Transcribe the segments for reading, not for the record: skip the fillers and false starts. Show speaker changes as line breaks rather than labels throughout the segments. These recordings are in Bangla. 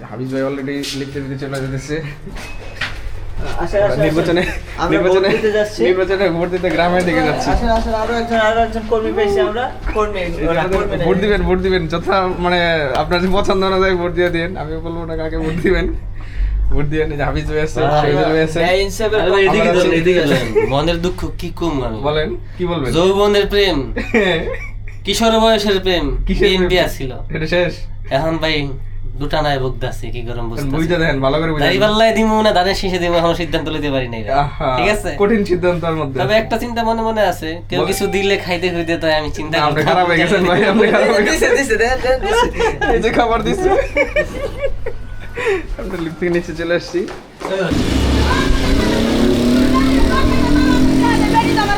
হাবিজ ভাই অলরেডি লিখতে দিতে চলে যেতেছে।
নির্বাচনে
ভোট দিতে গ্রামের দিকে যাচ্ছি।
আরো একজন কর্মী পেয়েছি আমরা।
ভোট দিবেন যথা মানে আপনার যে পছন্দ অনুযায়ী ভোট দিয়ে দিন। আমি বলবো না কাকে ভোট দিবেন, ভোট দিয়ে হাবিজ ভাই আছে, শহীদুল ভাই আছে।
মনের দুঃখ কি কম আমি
বলেন, কি বলবেন?
যৌবনের প্রেম, কিশোর বয়সের প্রেম বিএনপি ছিল,
এটা শেষ।
এখন ভাই দুটা নাই বকদাছে, কি গরম
বুঝতে দেন, ভালো করে বুঝতে।
দাড়ি পাল্লাই দিমু না দাঁড়ে শেষে দিমু, এখন সিদ্ধান্ত নিতে পারি নাই। ঠিক আছে,
কঠিন সিদ্ধান্তের মধ্যে।
তবে একটা চিন্তা মনে মনে আছে, কেউ কিছু দিলে খাইতে হইতে, তাই আমি চিন্তা করি।
আপনি খারাপ হয়ে গেছেন ভাই, আপনি খারাপ হয়ে গেছেন। এই যে খাবার দিছে, আমরা লিফট থেকে নিচে চলে আসছি।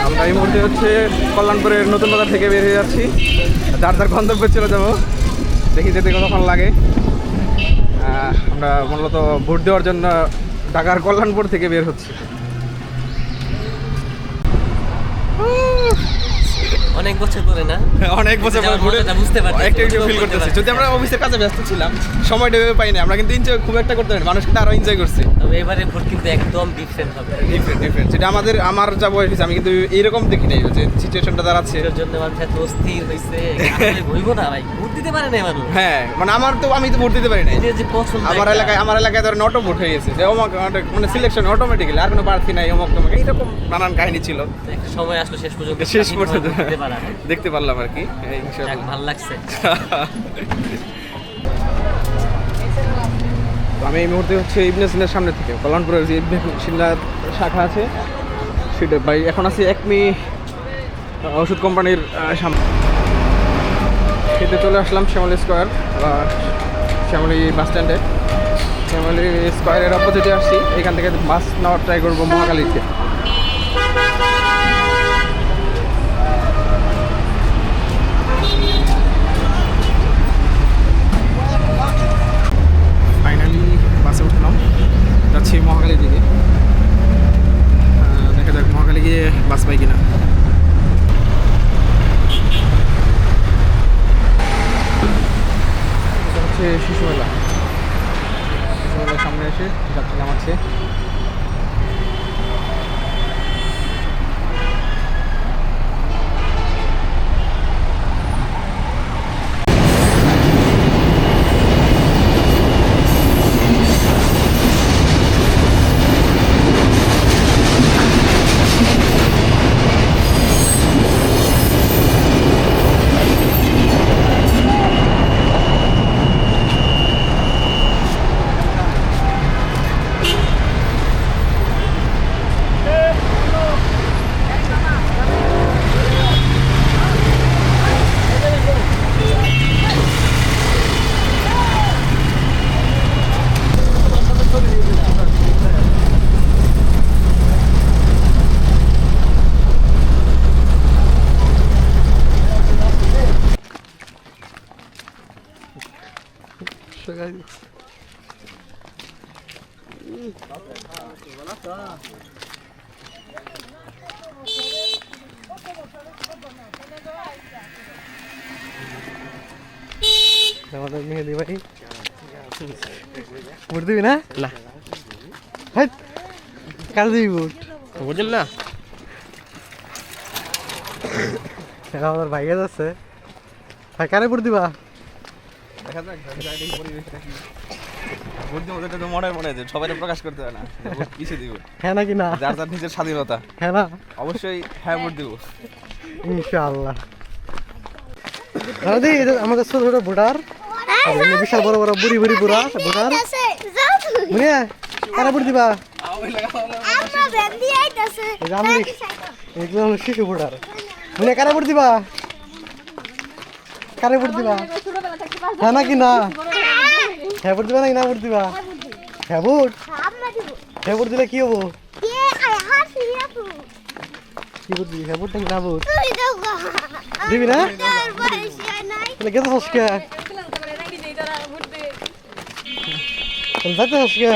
আমরা এই মুহূর্তে হচ্ছে কল্যাণপুরের নতুন বাজার থেকে বের হয়ে যাচ্ছি, যার যার গন্তব্যে চলে যাবো। দেখি যেতে কতক্ষণ লাগে। আমরা মূলত ভোট দেওয়ার জন্য ঢাকার কল্যাণপুর থেকে বের হচ্ছি।
অনেক বছর পরে না,
অনেক বছর পরে
বুঝতে পারছি,
একটু একটু ফিল করতেছি। যদি আমরা অফিসের কাজে ব্যস্ত ছিলাম, সময়টা ভেবে পাইনি, আমরা কিন্তু এনজয় খুব একটা করতে পারি, মানুষ কিন্তু আরো এনজয় করছে।
তবে এবারে ভোট কিন্তু একদম ডিফারেন্ট হবে,
ডিফারেন্ট। যেটা আমার যা বয়স হয়েছে, আমি কিন্তু এইরকম দেখি নাই যে সিচুয়েশনটা দাঁড়াচ্ছে।
এর জন্য মানুষ এত অস্থির হয়েছে, হইব না ভাই, ভোট দিতে পারে না মানুষ।
হ্যাঁ, মানে আমি তো ভোট দিতে পারি নাই।
যে পছন্দ
আমার এলাকায় ধরেন অটো ভোট হয়ে গেছে, যে মানে সিলেকশন অটোমেটিক্যালি, আর কোনো প্রার্থী নাই, তোমাকে এইরকম নানান কাহিনী ছিল।
একটা সময় আসলো শেষ পর্যন্ত
দেখতে পারলাম আর কি,
ভালো লাগছে।
আমি এই মুহূর্তে হচ্ছে ইবনে সিনার সামনে থেকে, কল্যাণপুরের যে ইবনে সিনার শাখা আছে সেটা ভাই, এখন আছি একমি ওষুধ কোম্পানির সামনে। খেতে চলে আসলাম শ্যামলী স্কোয়ার, শ্যামলী বাস স্ট্যান্ডে। শ্যামলী স্কোয়ারের অপোজিটে আসছি, এখান থেকে বাস নেওয়ার ট্রাই করবো মহাকালীতে। ফাইনালি বাসে উঠলাম, যাচ্ছি মহাকালীর দিকে। দেখা যাক মহাকালী গিয়ে বাস পাই কিনা। হচ্ছে শিশুমেলার সামনে এসে যাত্রী নামাচ্ছে। আমাদের মেহেদি ভাই ভোট দিবি না? কার দিবি ভোট? বুঝলেন না, আমাদের ভাইয়া যাচ্ছে। ভাই কারে ভোট দিবা? দেখা যাক, ভোট দিব যেটা তো মনে যে সবাই প্রকাশ করতে হয় না, কিছু দিব। হ্যাঁ নাকি না, যার যার নিজের স্বাধীনতা। হ্যাঁ না, অবশ্যই হ্যাঁ ভোট দিব ইনশাআল্লাহ। দাদি আমাদের ছোট ছোট ভোটার, বিশাল বড় বড় বুড়ি বুড়ি বুড়া ভোটার, বুঝিয়া কারা ভোট দিবা? একদম শিশু ভোটার, বুঝিয়া কারা ভোট দিবা? কারে ভোট দিবা? হ্যাঁ নাকি না? হ্যাঁ ভোট দিবা নাকি না ভোট দিবা? হ্যাঁ ভোট, হ্যাঁ ভোট দিলে কি হবো? কি ভোট দিবি? হ্যাঁ ভোট নাকি না ভোট দিবি না? তাহলে গেতে হসকে যাতে হসকে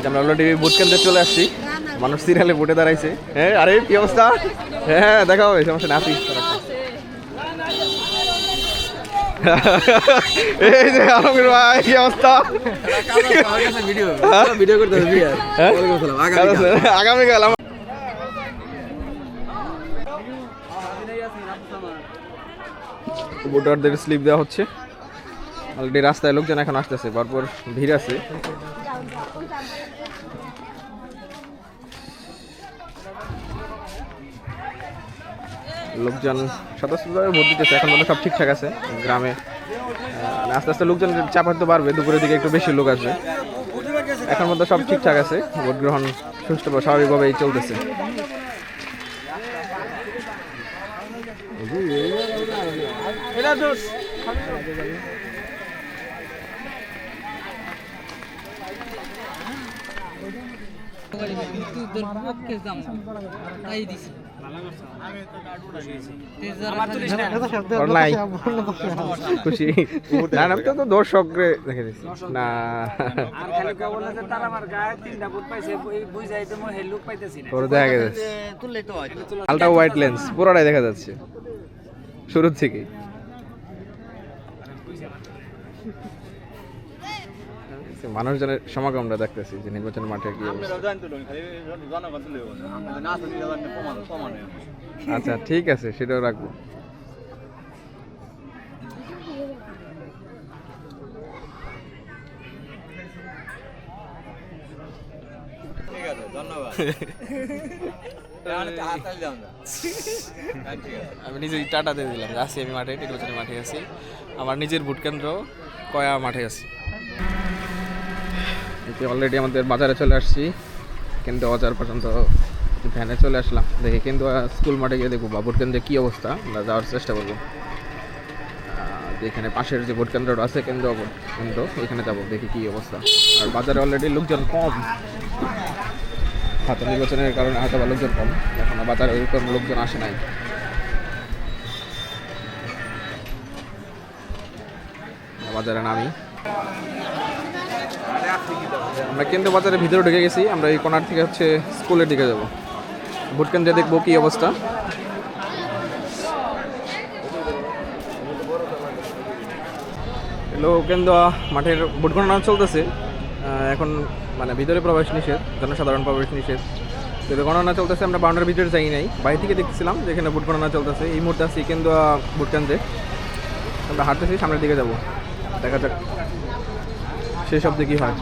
আমরা অলরেডি ভোট কেন্দ্রে চলে আসছি। মানুষ সিরিয়ালে ভোটে দাঁড়াইছে। হ্যাঁ, আরে কি অবস্থা? হ্যাঁ, দেখা হবে, সমস্যা না, আসি। এই যে আলমগীর ভাই, কি অবস্থা?
ভিডিও করতে হবে
আগামীকাল ভোটারদের স্লিপ দেওয়া হচ্ছে। অলরেডি রাস্তায় লোকজন এখন আসতেছে, ভরপুর ভিড় আছে। লোকজন স্বতঃস্ফূর্তভাবে ভোট দিতেছে, এখন মনে সব ঠিকঠাক আছে গ্রামে। আস্তে আস্তে লোকজন চাপাতে পারবে, দুপুরের দিকে একটু বেশি লোক আসবে। এখন মধ্যে সব ঠিকঠাক আছে, ভোট গ্রহণ সুষ্ঠুভাবে স্বাভাবিকভাবেই চলতেছে। খুশি না, আমি তো দর্শক দেখে দিচ্ছি না। দেখা যাচ্ছে আলট্রা হোয়াইট লেন্স পুরোটাই দেখা যাচ্ছে শুরুর থেকেই। মানুষজনের সমাগমটা দেখতেছি যে নির্বাচন মাঠে কি আচ্ছা ঠিক আছে, সেটাও রাখবো। আমি নিজেই টাটা দিয়ে দিলাম, আছি আমি মাঠে, নির্বাচনের মাঠে আছি। আমার নিজের ভোট কেন্দ্র কয়া মাঠে আছি। অলরেডি আমাদের বাজারে চলে আসছি, কিন্তু বাজার পর্যন্ত ভ্যানে চলে আসলাম। দেখি কিন্তু স্কুল মাঠে গিয়ে দেখবো বা ভোট কেন্দ্রে কী অবস্থা, আমরা যাওয়ার চেষ্টা করবো। এখানে পাশের যে ভোট কেন্দ্রটা আছে, কেন্দ্র এখানে যাবো, দেখি কী অবস্থা। আর বাজারে অলরেডি লোকজন কম, হয়তো নির্বাচনের কারণে হয়তো বা লোকজন কম, এখন বাজারে ওইরকম লোকজন আসে নাই। বাজারে নামি, আমরা কেন্দ্র বাজারের ভিতরে ঢুকে গেছি। আমরা এই কোনার থেকে হচ্ছে স্কুলের দিকে যাব, ভোট কেন্দ্রে দেখবো কী অবস্থা। কেন্দ্র মাঠের ভোট গণনা চলতেছে এখন, মানে ভিতরে প্রবেশ নিষেধ, জনসাধারণ প্রবেশ নিষেধ। তো গণনা চলতেছে, আমরা বাউন্ডারির ভিতরে যাই নাই, বাইরে থেকে দেখছিলাম যেখানে ভোট গণনা চলতেছে। এই মুহূর্তে আছি কেন্দ্র ভোট কেন্দ্রে, আমরা হাঁটতেছি, সামনের দিকে যাব, দেখা যাক শেষ অবধি কী হয়।